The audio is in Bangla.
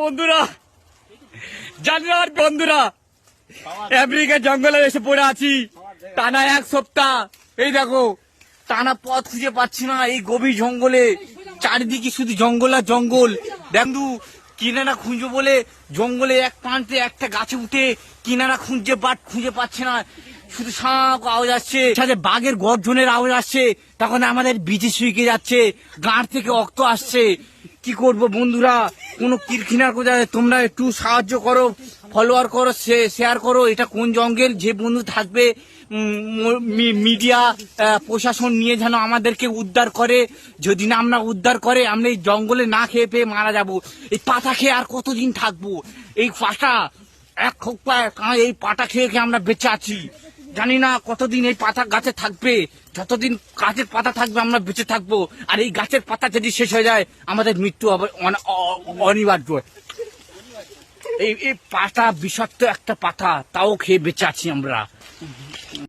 বন্ধুরা, জানুয়ার বন্ধুরা, আমেরিকার জঙ্গলে এসে পড়ে আছি টানা 1 সপ্তাহ। এই দেখো, টানা পথ খুঁজে পাচ্ছি না এই গভীর জঙ্গলে। চারিদিকে শুধু জঙ্গল আর জঙ্গল। দেখু কিনারা খুঁজবো বলে জঙ্গলে এক প্রান্তে একটা গাছে উঠে কিনারা খুঁজছে, বাট খুঁজে পাচ্ছে না। শুধু শাঁক আওয়াজ আসছে, সাথে বাঘের গর্জনের আওয়াজ আসছে। তখন আমাদের বিচে শুকিয়ে যাচ্ছে, গাঁট থেকে রক্ত আসছে। কি করব বন্ধুরা, কোনো কিরকিনার কোথায়, তোমরা একটু সাহায্য করো, ফলোয়ার করো, শেয়ার করো। এটা কোন জঙ্গল, যে বন্ধু থাকবে মিডিয়া প্রশাসন নিয়ে যেন আমাদেরকে উদ্ধার করে। যদি না আমরা উদ্ধার করে, আমরা এই জঙ্গলে না খেয়ে পেয়ে মারা যাব। এই পাতা খেয়ে আর কতদিন থাকবো? এই পাতা এক খোপা, এই পাতা খেয়ে খেয়ে আমরা বেঁচে আছি। জানি না কতদিন এই পাতা গাছে থাকবে। যতদিন গাছের পাতা থাকবে আমরা বেঁচে থাকবো। আর এই গাছের পাতা যদি শেষ হয়ে যায়, আমাদের মৃত্যু হবে অনিবার্য। এই পাতা বিষাক্ত একটা পাতা, তাও খেয়ে বেঁচে আছি আমরা।